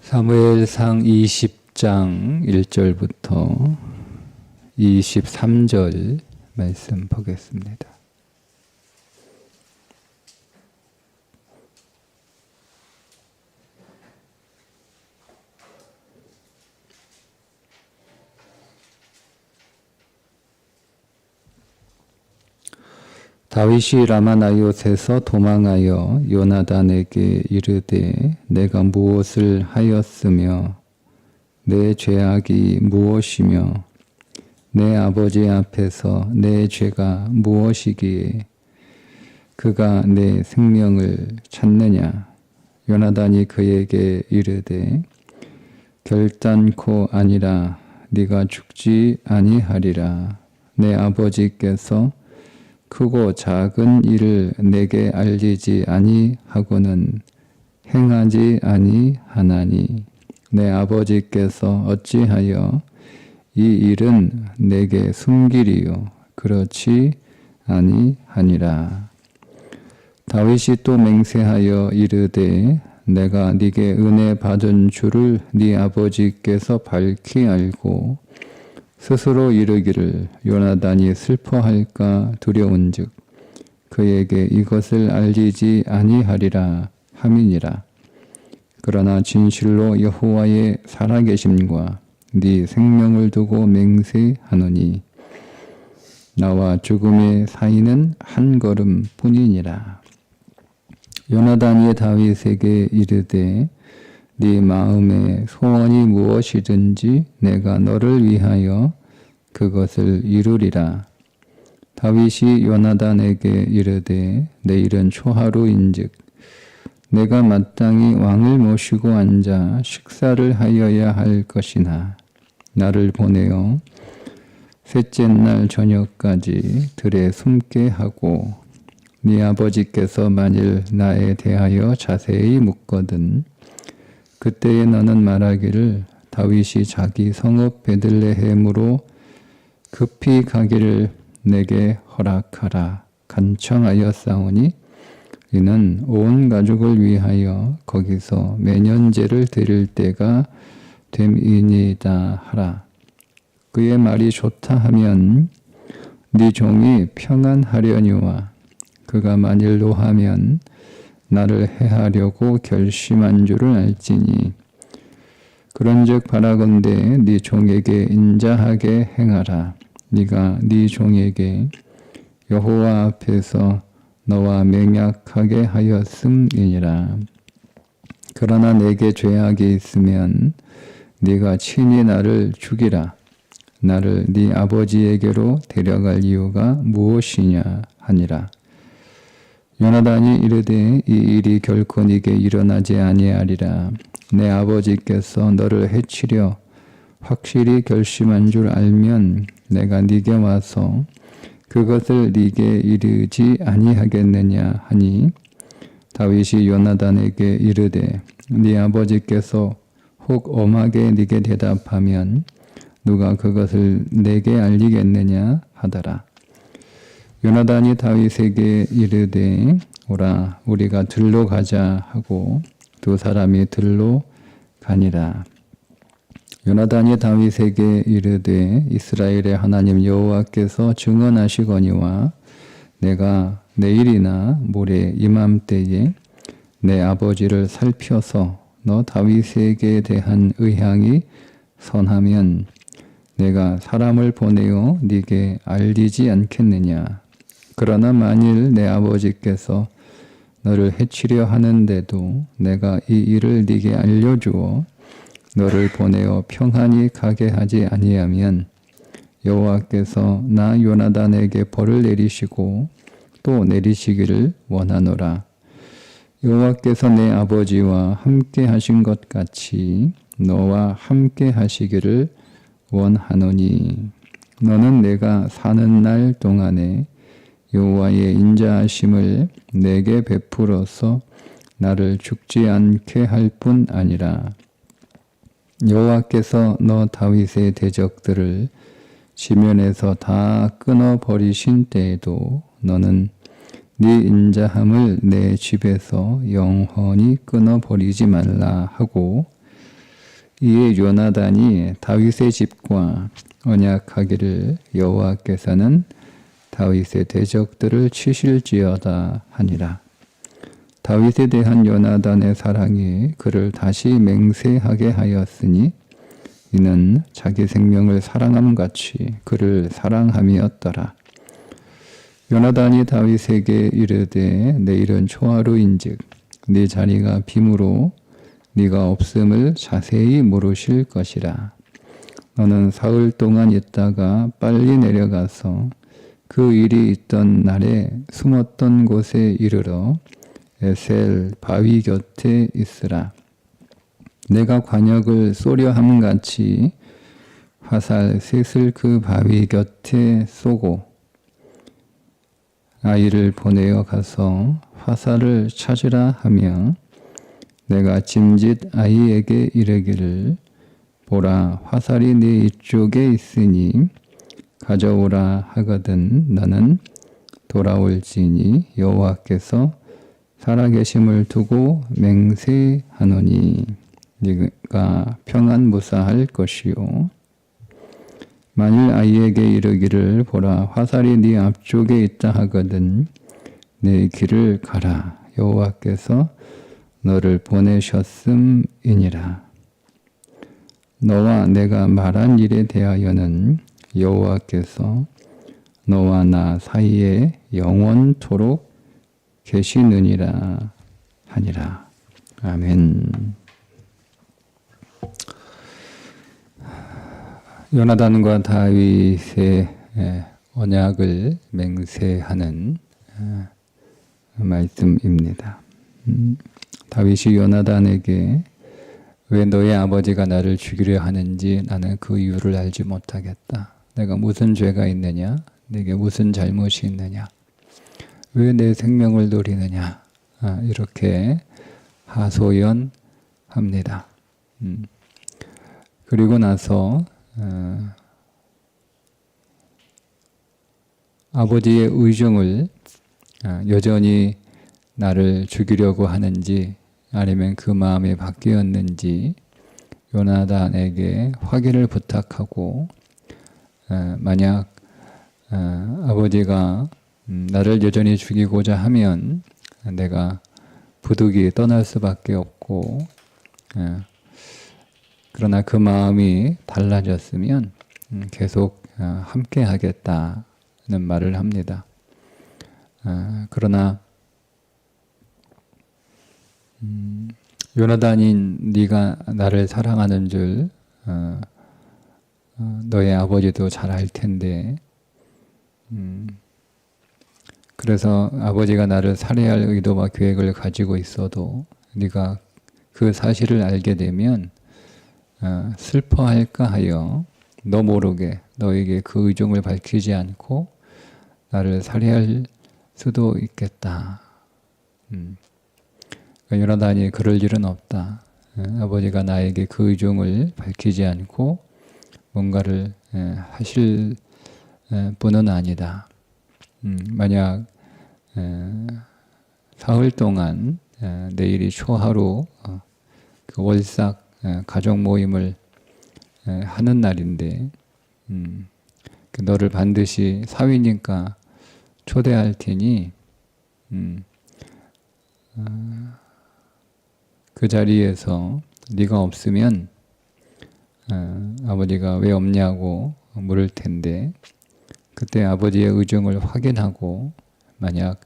사무엘상 20장 1절부터 23절 말씀 보겠습니다. 다윗이 라마나요트에서 도망하여 요나단에게 이르되 내가 무엇을 하였으며 내 죄악이 무엇이며 내 아버지 앞에서 내 죄가 무엇이기에 그가 내 생명을 찾느냐. 요나단이 그에게 이르되 결단코 아니라 네가 죽지 아니하리라. 내 아버지께서 크고 작은 일을 내게 알리지 아니하고는 행하지 아니하나니 내 아버지께서 어찌하여 이 일은 내게 숨기리요 그렇지 아니하니라. 다윗이 또 맹세하여 이르되 내가 네게 은혜 받은 줄을 네 아버지께서 밝히 알고 스스로 이르기를 요나단이 슬퍼할까 두려운즉 그에게 이것을 알리지 아니하리라 함이니라. 그러나 진실로 여호와의 살아계심과 네 생명을 두고 맹세하노니 나와 죽음의 사이는 한 걸음 뿐이니라. 요나단이 다윗에게 이르되 네 마음의 소원이 무엇이든지 내가 너를 위하여 그것을 이루리라. 다윗이 요나단에게 이르되 내일은 초하루인즉 내가 마땅히 왕을 모시고 앉아 식사를 하여야 할 것이나 나를 보내어 셋째 날 저녁까지 들에 숨게 하고 네 아버지께서 만일 나에 대하여 자세히 묻거든 그때에 너는 말하기를 다윗이 자기 성읍 베들레헴으로 급히 가기를 내게 허락하라 간청하였사오니 이는 온 가족을 위하여 거기서 매년제를 드릴 때가 됨이니이다 하라. 그의 말이 좋다 하면 네 종이 평안하려니와 그가 만일 노하면 나를 해하려고 결심한 줄을 알지니 그런즉 바라건대 네 종에게 인자하게 행하라. 네가 네 종에게 여호와 앞에서 너와 맹약하게 하였음이니라. 그러나 내게 죄악이 있으면 네가 친히 나를 죽이라. 나를 네 아버지에게로 데려갈 이유가 무엇이냐 하니라. 요나단이 이르되 이 일이 결코 네게 일어나지 아니하리라. 내 아버지께서 너를 해치려 확실히 결심한 줄 알면 내가 네게 와서 그것을 네게 이르지 아니하겠느냐 하니 다윗이 요나단에게 이르되 네 아버지께서 혹 엄하게 네게 대답하면 누가 그것을 내게 알리겠느냐 하더라. 요나단이 다윗에게 이르되 오라 우리가 들로 가자 하고 두 사람이 들로 가니라. 요나단이 다윗에게 이르되 이스라엘의 하나님 여호와께서 증언하시거니와 내가 내일이나 모레 이맘때에 내 아버지를 살펴서 너 다윗에게 대한 의향이 선하면 내가 사람을 보내어 네게 알리지 않겠느냐. 그러나 만일 내 아버지께서 너를 해치려 하는데도 내가 이 일을 네게 알려주어 너를 보내어 평안히 가게 하지 아니하면 여호와께서 나 요나단에게 벌을 내리시고 또 내리시기를 원하노라. 여호와께서 내 아버지와 함께 하신 것 같이 너와 함께 하시기를 원하노니 너는 내가 사는 날 동안에 여호와의 인자하심을 내게 베풀어서 나를 죽지 않게 할 뿐 아니라 여호와께서 너 다윗의 대적들을 지면에서 다 끊어버리신 때에도 너는 네 인자함을 내 집에서 영원히 끊어버리지 말라 하고 이에 요나단이 다윗의 집과 언약하기를 여호와께서는 다윗의 대적들을 치실지어다 하니라. 다윗에 대한 요나단의 사랑이 그를 다시 맹세하게 하였으니 이는 자기 생명을 사랑함같이 그를 사랑함이었더라. 요나단이 다윗에게 이르되 내일은 초하루인즉 네 자리가 빔으로 네가 없음을 자세히 모르실 것이라. 너는 사흘 동안 있다가 빨리 내려가서 그 일이 있던 날에 숨었던 곳에 이르러 에셀 바위 곁에 있으라. 내가 관역을 쏘려 함같이 화살 셋을 그 바위 곁에 쏘고 아이를 보내어 가서 화살을 찾으라 하며 내가 짐짓 아이에게 이르기를 보라 화살이 네 이쪽에 있으니 가져오라 하거든 너는 돌아올지니 여호와께서 살아계심을 두고 맹세하노니 네가 평안무사할 것이요 만일 아이에게 이르기를 보라 화살이 네 앞쪽에 있다 하거든 내 길을 가라 여호와께서 너를 보내셨음이니라. 너와 내가 말한 일에 대하여는 여호와께서 너와 나 사이에 영원토록 계시느니라 하니라. 아멘. 요나단과 다윗의 언약을 맹세하는 말씀입니다. 다윗이 요나단에게 왜 너의 아버지가 나를 죽이려 하는지 나는 그 이유를 알지 못하겠다. 내가 무슨 죄가 있느냐? 내게 무슨 잘못이 있느냐? 왜 내 생명을 노리느냐? 이렇게 하소연합니다. 그리고 나서 아버지의 의중을 여전히 나를 죽이려고 하는지 아니면 그 마음이 바뀌었는지 요나단에게 확인을 부탁하고 만약 아버지가 나를 여전히 죽이고자 하면 내가 부득이 떠날 수밖에 없고 그러나 그 마음이 달라졌으면 계속 함께 하겠다는 말을 합니다. 그러나 요나단인 네가 나를 사랑하는 줄 너의 아버지도 잘 알 텐데 그래서 아버지가 나를 살해할 의도와 계획을 가지고 있어도 네가 그 사실을 알게 되면 슬퍼할까 하여 너 모르게 너에게 그 의중을 밝히지 않고 나를 살해할 수도 있겠다. 요나단이 그럴 일은 없다. 아버지가 나에게 그 의중을 밝히지 않고 뭔가를 하실 분은 아니다. 만약 사흘 동안 내일이 초하루 그 월삭 가족 모임을 하는 날인데 너를 반드시 사위니까 초대할 테니 그 자리에서 네가 없으면 아버지가 왜 없냐고 물을 텐데 그때 아버지의 의중을 확인하고 만약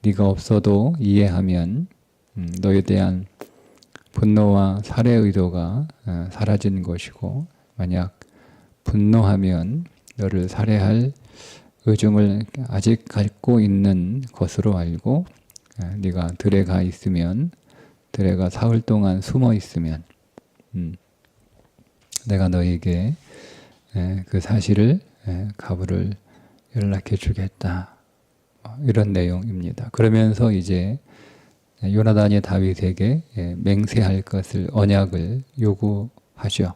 네가 없어도 이해하면 너에 대한 분노와 살해 의도가 사라진 것이고 만약 분노하면 너를 살해할 의중을 아직 갖고 있는 것으로 알고 네가 들에 가 있으면 들에가 사흘 동안 숨어 있으면 내가 너에게 그 사실을 가부를 연락해 주겠다. 이런 내용입니다. 그러면서 이제 요나단이 다윗에게 맹세할 것을 언약을 요구하죠.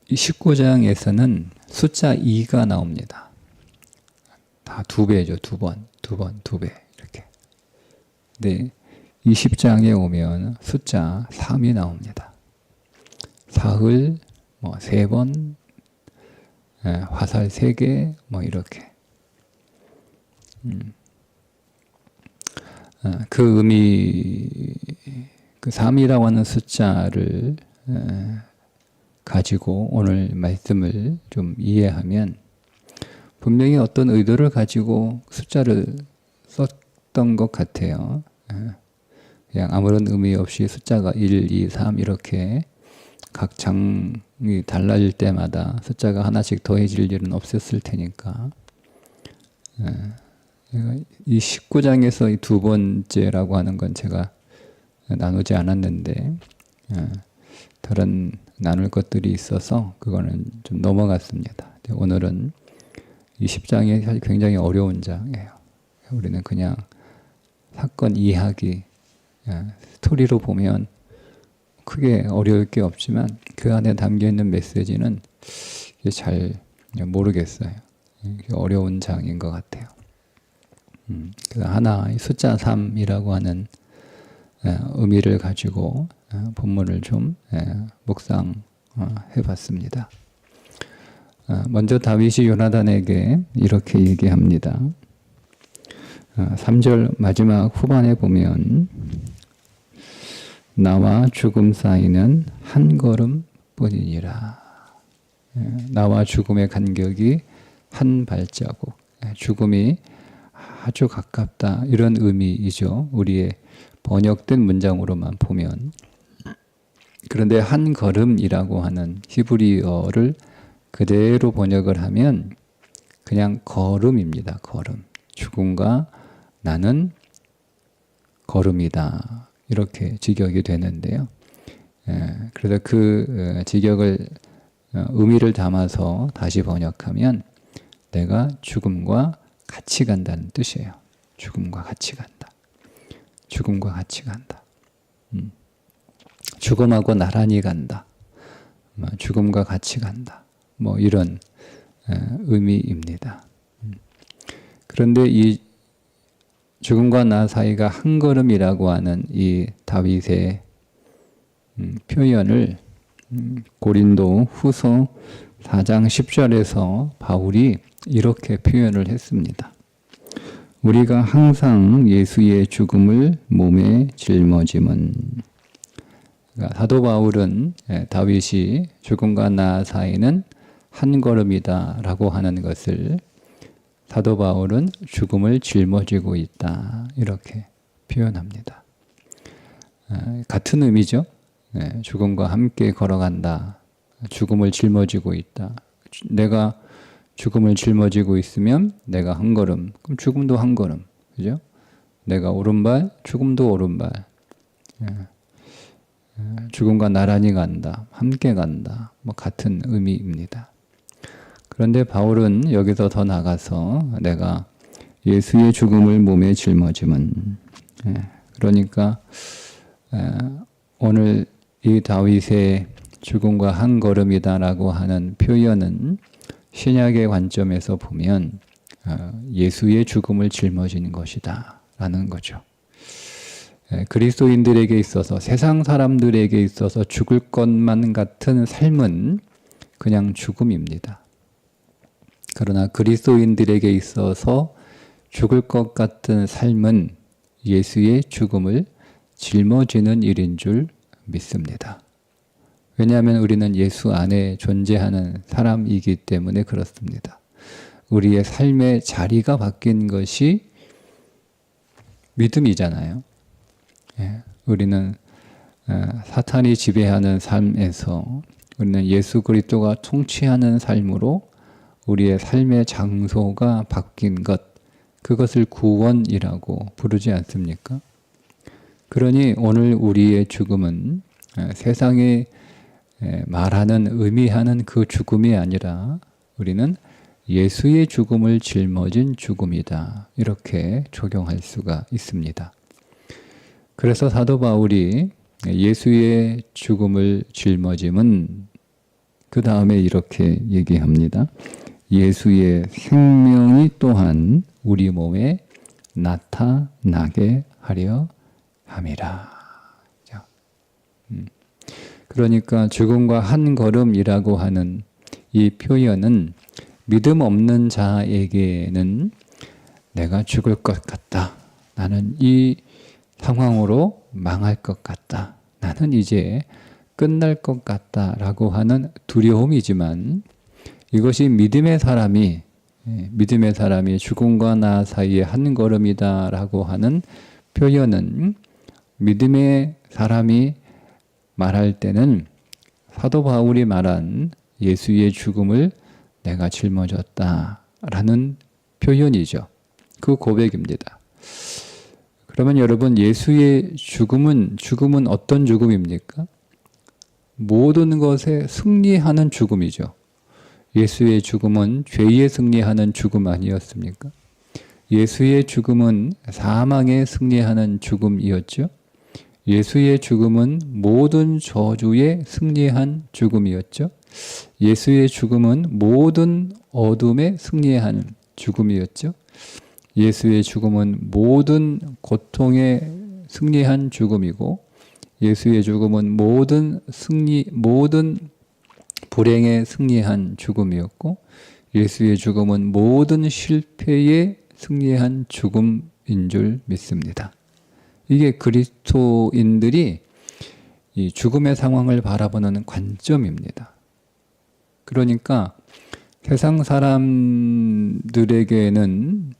19장에서는 숫자 2가 나옵니다. 다 2배죠. 두 배. 이렇게. 네, 20장에 오면 숫자 3이 나옵니다. 사흘, 3번, 화살 3개, 이렇게. 그 의미, 그 3이라고 하는 숫자를 가지고 오늘 말씀을 좀 이해하면 분명히 어떤 의도를 가지고 숫자를 썼던 것 같아요. 그냥 아무런 의미 없이 숫자가 1, 2, 3 이렇게 각 장이 달라질 때마다 숫자가 하나씩 더해질 일은 없었을 테니까. 이 19장에서 이 두 번째라고 하는 건 제가 나누지 않았는데 다른 나눌 것들이 있어서 그거는 좀 넘어갔습니다. 오늘은 이 10장이 사실 굉장히 어려운 장이에요. 우리는 그냥 사건 이해하기, 스토리로 보면 크게 어려울 게 없지만 그 안에 담겨있는 메시지는 잘 모르겠어요. 어려운 장인 것 같아요. 그래서 하나, 숫자 3이라고 하는 의미를 가지고 본문을 좀 묵상해 봤습니다. 먼저 다윗이 요나단에게 이렇게 얘기합니다. 3절 마지막 후반에 보면 나와 죽음 사이는 한 걸음뿐이니라. 나와 죽음의 간격이 한 발자국, 죽음이 아주 가깝다, 이런 의미이죠. 우리의 번역된 문장으로만 보면. 그런데 한 걸음이라고 하는 히브리어를 그대로 번역을 하면 그냥 걸음입니다. 걸음. 죽음과 나는 걸음이다, 이렇게 직역이 되는데요. 그래서 그 직역을 의미를 담아서 다시 번역하면 내가 죽음과 같이 간다는 뜻이에요. 죽음과 같이 간다. 죽음과 같이 간다. 죽음하고 나란히 간다. 죽음과 같이 간다. 이런 의미입니다. 그런데 이 죽음과 나 사이가 한 걸음이라고 하는 이 다윗의 표현을 고린도 후서 4장 10절에서 바울이 이렇게 표현을 했습니다. 우리가 항상 예수의 죽음을 몸에 짊어짐은, 그러니까 사도 바울은 다윗이 죽음과 나 사이는 한 걸음이다 라고 하는 것을 사도 바울은 죽음을 짊어지고 있다, 이렇게 표현합니다. 같은 의미죠. 죽음과 함께 걸어간다. 죽음을 짊어지고 있다. 내가 죽음을 짊어지고 있으면 내가 한 걸음, 그럼 죽음도 한 걸음, 그죠? 내가 오른발, 죽음도 오른발. 죽음과 나란히 간다, 함께 간다, 같은 의미입니다. 그런데 바울은 여기서 더 나가서 내가 예수의 죽음을 몸에 짊어짐은, 그러니까 오늘 이 다윗의 죽음과 한 걸음이다라고 하는 표현은 신약의 관점에서 보면 예수의 죽음을 짊어지는 것이다 라는 거죠. 그리스도인들에게 있어서, 세상 사람들에게 있어서 죽을 것만 같은 삶은 그냥 죽음입니다. 그러나 그리스도인들에게 있어서 죽을 것 같은 삶은 예수의 죽음을 짊어지는 일인 줄 믿습니다. 왜냐하면 우리는 예수 안에 존재하는 사람이기 때문에 그렇습니다. 우리의 삶의 자리가 바뀐 것이 믿음이잖아요. 우리는 사탄이 지배하는 삶에서 우리는 예수 그리스도가 통치하는 삶으로 우리의 삶의 장소가 바뀐 것, 그것을 구원이라고 부르지 않습니까? 그러니 오늘 우리의 죽음은 세상에 말하는, 의미하는 그 죽음이 아니라 우리는 예수의 죽음을 짊어진 죽음이다, 이렇게 적용할 수가 있습니다. 그래서 사도 바울이 예수의 죽음을 짊어짐은 그 다음에 이렇게 얘기합니다. 예수의 생명이 또한 우리 몸에 나타나게 하려 함이라. 그러니까 죽음과 한 걸음이라고 하는 이 표현은 믿음 없는 자에게는 내가 죽을 것 같다. 나는 이 상황으로 망할 것 같다. 나는 이제 끝날 것 같다라고 하는 두려움이지만 이것이 믿음의 사람이 죽음과 나 사이에 한 걸음이다라고 하는 표현은 믿음의 사람이 말할 때는 사도 바울이 말한 예수의 죽음을 내가 짊어졌다라는 표현이죠. 그 고백입니다. 그러면 여러분 예수의 죽음은 어떤 죽음입니까? 모든 것에 승리하는 죽음이죠. 예수의 죽음은 죄에 승리하는 죽음 아니었습니까? 예수의 죽음은 사망에 승리하는 죽음이었죠. 예수의 죽음은 모든 저주에 승리한 죽음이었죠. 예수의 죽음은 모든 어둠에 승리하는 죽음이었죠. 예수의 죽음은 모든 고통에 승리한 죽음이고 예수의 죽음은 모든 불행에 승리한 죽음이었고 예수의 죽음은 모든 실패에 승리한 죽음인 줄 믿습니다. 이게 그리스도인들이 이 죽음의 상황을 바라보는 관점입니다. 그러니까 세상 사람들에게는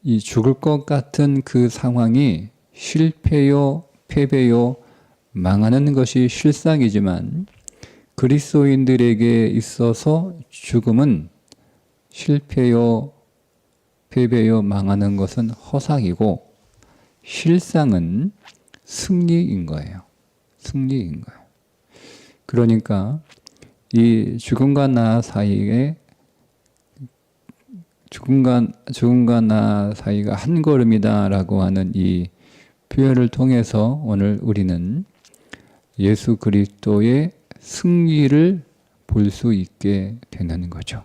이 죽을 것 같은 그 상황이 실패요, 패배요, 망하는 것이 실상이지만 그리스도인들에게 있어서 죽음은 실패요, 패배요, 망하는 것은 허상이고 실상은 승리인 거예요. 승리인 거예요. 그러니까 이 죽음과 나 사이에 죽음과 나 사이가 한 걸음이다라고 하는 이 표현을 통해서 오늘 우리는 예수 그리스도의 승리를 볼 수 있게 되는 거죠.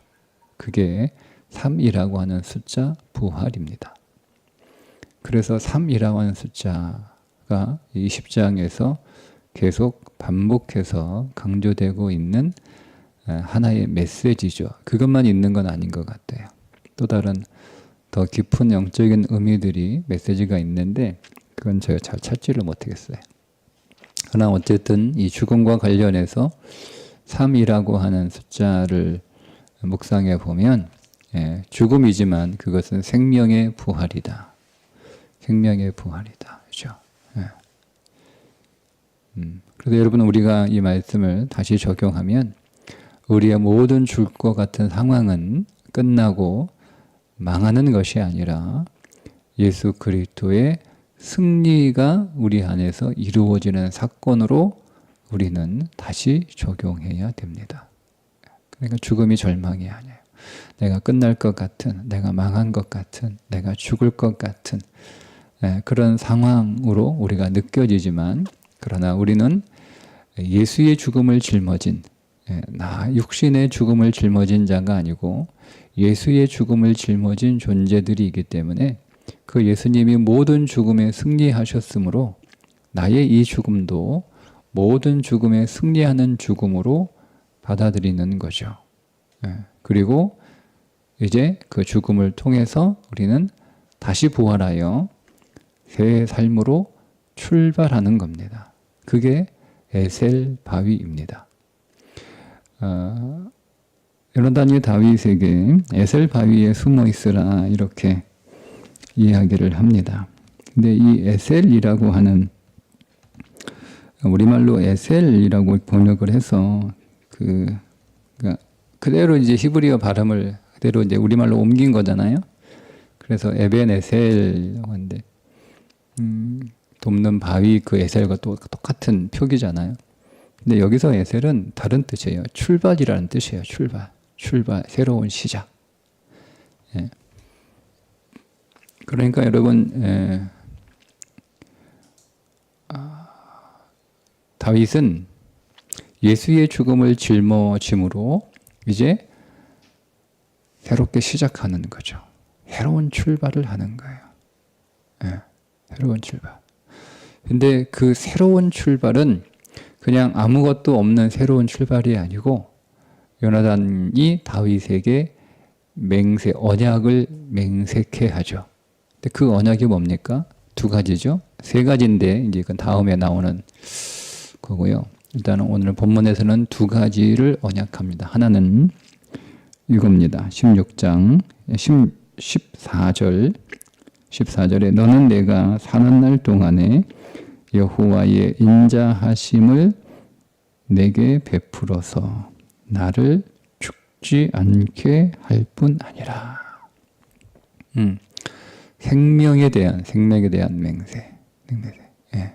그게 3이라고 하는 숫자 부활입니다. 그래서 3이라고 하는 숫자가 이 10장에서 계속 반복해서 강조되고 있는 하나의 메시지죠. 그것만 있는 건 아닌 것 같아요. 또 다른 더 깊은 영적인 의미들이 메시지가 있는데 그건 제가 잘 찾지를 못하겠어요. 그러나 어쨌든 이 죽음과 관련해서 3이라고 하는 숫자를 묵상해 보면 죽음이지만 그것은 생명의 부활이다. 생명의 부활이다. 그렇죠? 그래서 여러분 우리가 이 말씀을 다시 적용하면 우리의 모든 죽을 것 같은 상황은 끝나고 망하는 것이 아니라 예수 그리스도의 승리가 우리 안에서 이루어지는 사건으로 우리는 다시 적용해야 됩니다. 그러니까 죽음이 절망이 아니에요. 내가 끝날 것 같은, 내가 망한 것 같은, 내가 죽을 것 같은 그런 상황으로 우리가 느껴지지만 그러나 우리는 예수의 죽음을 짊어진 나 육신의 죽음을 짊어진 자가 아니고 예수의 죽음을 짊어진 존재들이기 때문에 그 예수님이 모든 죽음에 승리하셨으므로 나의 이 죽음도 모든 죽음에 승리하는 죽음으로 받아들이는 거죠. 그리고 이제 그 죽음을 통해서 우리는 다시 부활하여 새 삶으로 출발하는 겁니다. 그게 에셀 바위입니다. 요나단이 다윗에게 에셀 바위에 숨어 있으라 이렇게 이야기를 합니다. 근데 이 에셀이라고 하는 우리말로 에셀이라고 번역을 해서 그대로 이제 히브리어 발음을 그대로 이제 우리말로 옮긴 거잖아요. 그래서 에벤에셀이라고 하는데 돕는 바위 그 에셀과 또 똑같은 표기잖아요. 근데 여기서 에셀은 다른 뜻이에요. 출발이라는 뜻이에요. 출발, 새로운 시작. 그러니까 여러분 다윗은 예수의 죽음을 짊어짐으로 이제 새롭게 시작하는 거죠. 새로운 출발을 하는 거예요. 새로운 출발. 근데 그 새로운 출발은 그냥 아무것도 없는 새로운 출발이 아니고 요나단이 다윗에게 언약을 맹세케 하죠. 근데 그 언약이 뭡니까? 두 가지죠. 세 가지인데 이제 그건 다음에 나오는 거고요. 일단은 오늘 본문에서는 두 가지를 언약합니다. 하나는 이겁니다. 16장 14절에 너는 내가 사는 날 동안에 여호와의 인자하심을 내게 베풀어서 나를 죽지 않게 할 뿐 아니라. 생명에 대한 맹세. 예.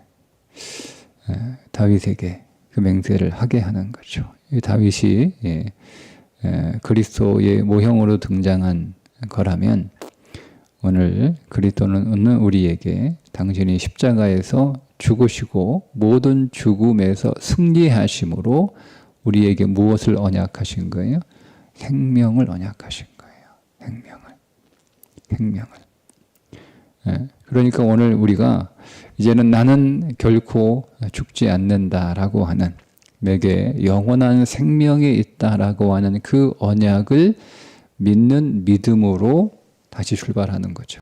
다윗에게 그 맹세를 하게 하는 거죠. 다윗이 그리스도의 모형으로 등장한 거라면 오늘 그리스도는 우리에게 당신이 십자가에서 죽으시고 모든 죽음에서 승리하심으로 우리에게 무엇을 언약하신 거예요? 생명을 언약하신 거예요. 생명을. 그러니까 오늘 우리가 이제는 나는 결코 죽지 않는다라고 하는, 내게 영원한 생명이 있다라고 하는 그 언약을 믿는 믿음으로 다시 출발하는 거죠.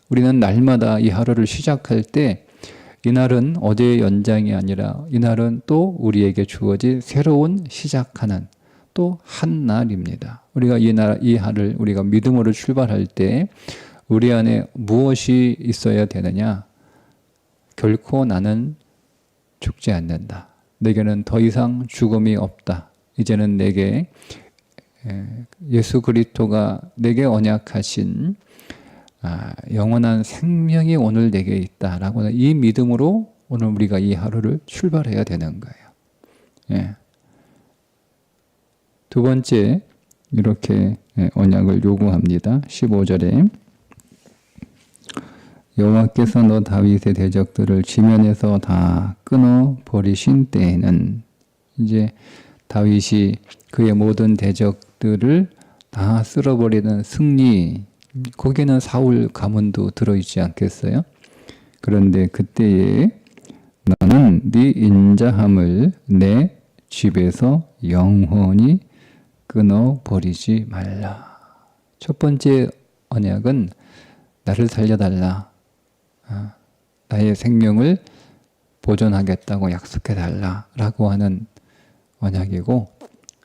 우리는 날마다 이 하루를 시작할 때 이날은 어제의 연장이 아니라 이날은 또 우리에게 주어진 새로운 시작하는 또 한 날입니다. 우리가 이 하루를 우리가 믿음으로 출발할 때 우리 안에 무엇이 있어야 되느냐? 결코 나는 죽지 않는다. 내게는 더 이상 죽음이 없다. 이제는 내게 예수 그리스도가 내게 언약하신 영원한 생명이 오늘 내게 있다라고 하는 이 믿음으로 오늘 우리가 이 하루를 출발해야 되는 거예요. 예. 두 번째, 이렇게 언약을 요구합니다. 15절에 여호와께서 너 다윗의 대적들을 지면에서 다 끊어 버리신 때에는, 이제 다윗이 그의 모든 대적들을 다 쓸어버리는 승리, 거기에는 사울 가문도 들어있지 않겠어요? 그런데 그때에 너는 네 인자함을 내 집에서 영원히 끊어버리지 말라. 첫 번째 언약은 나를 살려달라. 나의 생명을 보존하겠다고 약속해달라라고 하는 언약이고,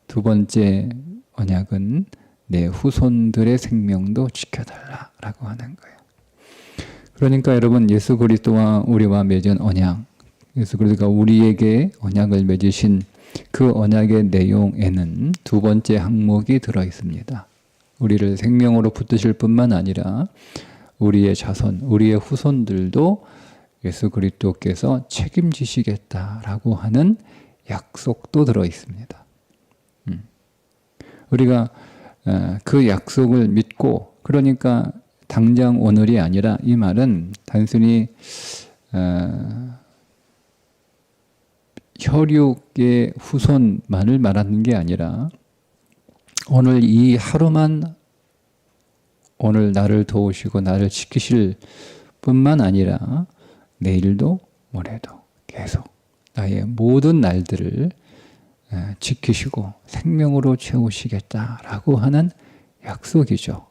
두 번째 언약은 내 후손들의 생명도 지켜달라라고 하는 거예요. 그러니까 여러분, 예수 그리스도와 우리와 맺은 언약, 예수 그리스도가 우리에게 언약을 맺으신 그 언약의 내용에는 두 번째 항목이 들어 있습니다. 우리를 생명으로 붙드실 뿐만 아니라 우리의 자손, 우리의 후손들도 예수 그리스도께서 책임지시겠다라고 하는 약속도 들어 있습니다. 우리가 그 약속을 믿고, 그러니까 당장 오늘이 아니라, 이 말은 단순히 혈육의 후손만을 말하는 게 아니라 오늘 이 하루만 오늘 나를 도우시고 나를 지키실 뿐만 아니라 내일도 모레도 계속 나의 모든 날들을 지키시고 생명으로 채우시겠다라고 하는 약속이죠.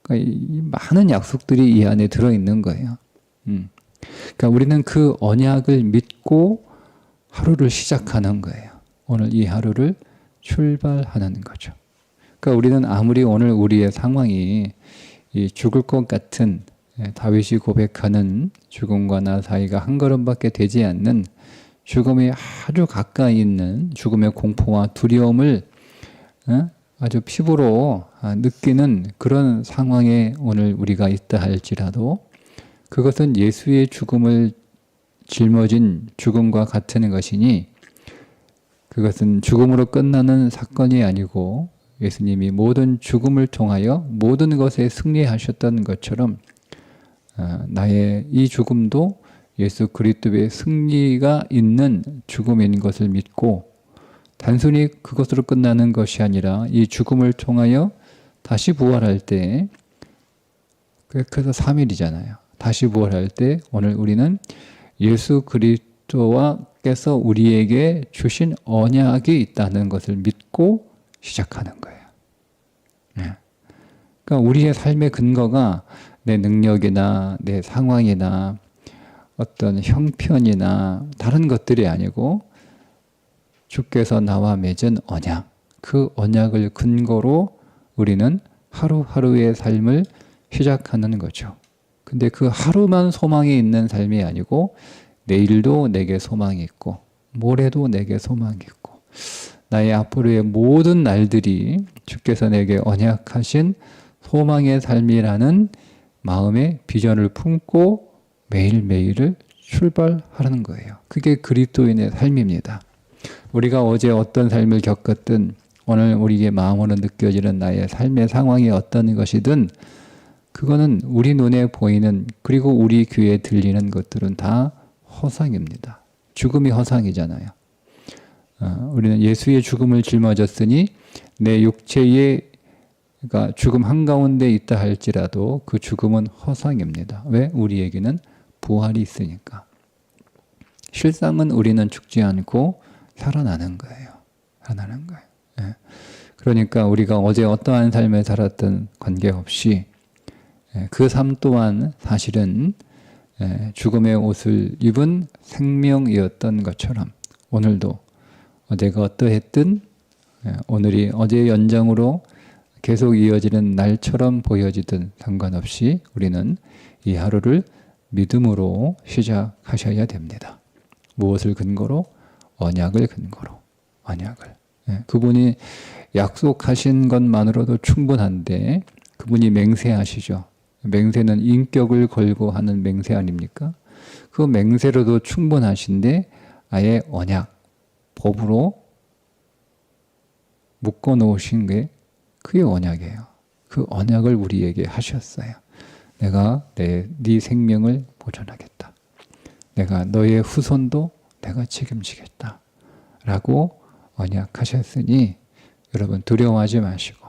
그러니까 이 많은 약속들이 이 안에 들어있는 거예요. 그러니까 우리는 그 언약을 믿고 하루를 시작하는 거예요. 오늘 이 하루를 출발하는 거죠. 그러니까 우리는 아무리 오늘 우리의 상황이 죽을 것 같은, 다윗이 고백하는 죽음과 나 사이가 한 걸음밖에 되지 않는, 죽음이 아주 가까이 있는 죽음의 공포와 두려움을 아주 피부로 느끼는 그런 상황에 오늘 우리가 있다 할지라도, 그것은 예수의 죽음을 짊어진 죽음과 같은 것이니, 그것은 죽음으로 끝나는 사건이 아니고 예수님이 모든 죽음을 통하여 모든 것에 승리하셨던 것처럼 나의 이 죽음도 예수 그리스도의 승리가 있는 죽음인 것을 믿고, 단순히 그것으로 끝나는 것이 아니라 이 죽음을 통하여 다시 부활할 때, 그래서 3일이잖아요. 다시 부활할 때 오늘 우리는 예수 그리스도와께서 우리에게 주신 언약이 있다는 것을 믿고 시작하는 거예요. 네. 그러니까 우리의 삶의 근거가 내 능력이나 내 상황이나 어떤 형편이나 다른 것들이 아니고 주께서 나와 맺은 언약, 그 언약을 근거로 우리는 하루하루의 삶을 시작하는 거죠. 근데 그 하루만 소망이 있는 삶이 아니고 내일도 내게 소망이 있고 모레도 내게 소망이 있고 나의 앞으로의 모든 날들이 주께서 내게 언약하신 소망의 삶이라는 마음의 비전을 품고 매일매일을 출발하는 거예요. 그게 그리스도인의 삶입니다. 우리가 어제 어떤 삶을 겪었든 오늘 우리의 마음으로 느껴지는 나의 삶의 상황이 어떤 것이든 그거는 우리 눈에 보이는 그리고 우리 귀에 들리는 것들은 다 허상입니다. 죽음이 허상이잖아요. 우리는 예수의 죽음을 짊어졌으니 내 육체의 그러니까 죽음 한가운데 있다 할지라도 그 죽음은 허상입니다. 왜? 우리에게는 부활이 있으니까. 실상은 우리는 죽지 않고 살아나는 거예요. 살아나는 거예요. 예. 그러니까 우리가 어제 어떠한 삶을 살았든 관계없이 그 삶 또한 사실은 죽음의 옷을 입은 생명이었던 것처럼 오늘도 어제가 어떠했든 오늘이 어제의 연장으로 계속 이어지는 날처럼 보여지든 상관없이 우리는 이 하루를 믿음으로 시작하셔야 됩니다. 무엇을 근거로? 언약을 근거로. 언약을. 그분이 약속하신 것만으로도 충분한데 그분이 맹세하시죠. 맹세는 인격을 걸고 하는 맹세 아닙니까? 그 맹세로도 충분하신데 아예 언약, 법으로 묶어 놓으신 게 그게 언약이에요. 그 언약을 우리에게 하셨어요. 내가 네 생명을 보존하겠다. 내가 너의 후손도 내가 책임지겠다. 라고 언약하셨으니 여러분 두려워하지 마시고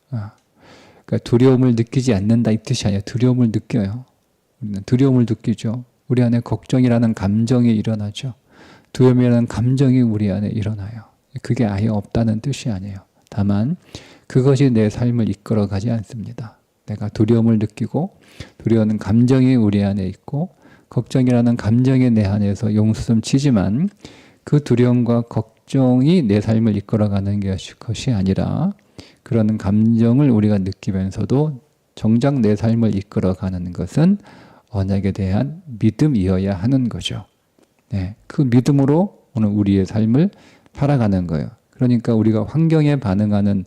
그러니까 두려움을 느끼지 않는다 이 뜻이 아니라 두려움을 느껴요. 우리는 두려움을 느끼죠. 우리 안에 걱정이라는 감정이 일어나죠. 두려움이라는 감정이 우리 안에 일어나요. 그게 아예 없다는 뜻이 아니에요. 다만 그것이 내 삶을 이끌어가지 않습니다. 내가 두려움을 느끼고 두려워하는 감정이 우리 안에 있고 걱정이라는 감정이 내 안에서 용수좀 치지만 그 두려움과 걱정이 내 삶을 이끌어가는 것이 아니라 그런 감정을 우리가 느끼면서도 정작 내 삶을 이끌어가는 것은 언약에 대한 믿음이어야 하는 거죠. 네, 그 믿음으로 오늘 우리의 삶을 살아가는 거예요. 그러니까 우리가 환경에 반응하는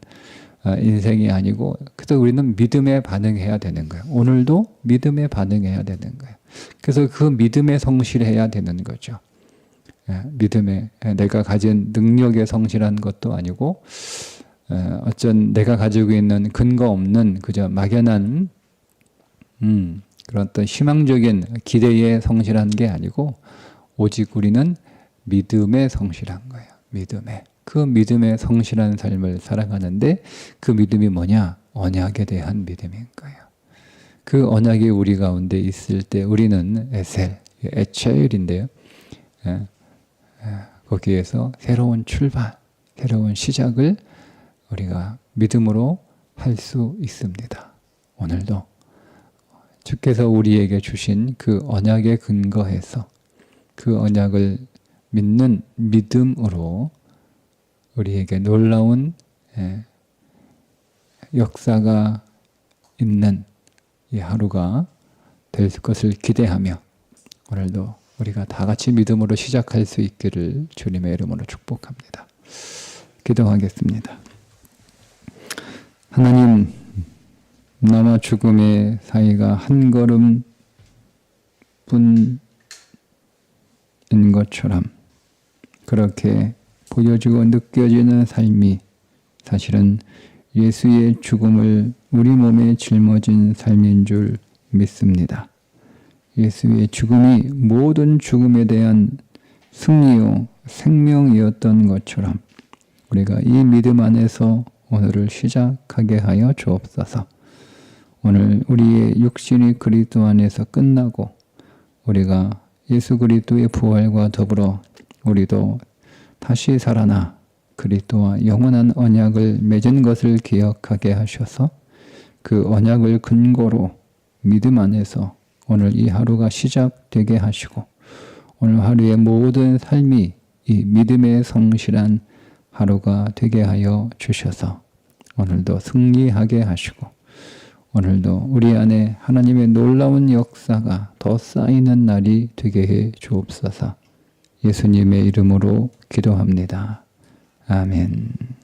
인생이 아니고 그래서 우리는 믿음에 반응해야 되는 거예요. 오늘도 믿음에 반응해야 되는 거예요. 그래서 그 믿음에 성실해야 되는 거죠. 믿음에 내가 가진 능력에 성실한 것도 아니고 어쩐 내가 가지고 있는 근거 없는 그저 막연한 그런 어떤 희망적인 기대에 성실한 게 아니고 오직 우리는 믿음에 성실한 거예요. 믿음에. 그 믿음에 성실한 삶을 살아가는데 그 믿음이 뭐냐? 언약에 대한 믿음인 거예요. 그 언약이 우리 가운데 있을 때 우리는 에첼인데요. 거기에서 새로운 출발, 새로운 시작을 우리가 믿음으로 할 수 있습니다. 오늘도 주께서 우리에게 주신 그 언약에 근거해서 그 언약을 믿는 믿음으로 우리에게 놀라운 역사가 있는 이 하루가 될 것을 기대하며 오늘도 우리가 다 같이 믿음으로 시작할 수 있기를 주님의 이름으로 축복합니다. 기도하겠습니다. 하나님, 나와 죽음의 사이가 한 걸음뿐인 것처럼 그렇게 보여지고 느껴지는 삶이 사실은 예수의 죽음을 우리 몸에 짊어진 삶인 줄 믿습니다. 예수의 죽음이 모든 죽음에 대한 승리요 생명이었던 것처럼 우리가 이 믿음 안에서 오늘을 시작하게 하여 주옵소서. 오늘 우리의 육신이 그리스도 안에서 끝나고 우리가 예수 그리스도의 부활과 더불어 우리도 다시 살아나 그리스도와 영원한 언약을 맺은 것을 기억하게 하셔서 그 언약을 근거로 믿음 안에서 오늘 이 하루가 시작되게 하시고 오늘 하루의 모든 삶이 이 믿음의 성실한 하루가 되게 하여 주셔서 오늘도 승리하게 하시고 오늘도 우리 안에 하나님의 놀라운 역사가 더 쌓이는 날이 되게 해 주옵소서. 예수님의 이름으로 기도합니다. 아멘.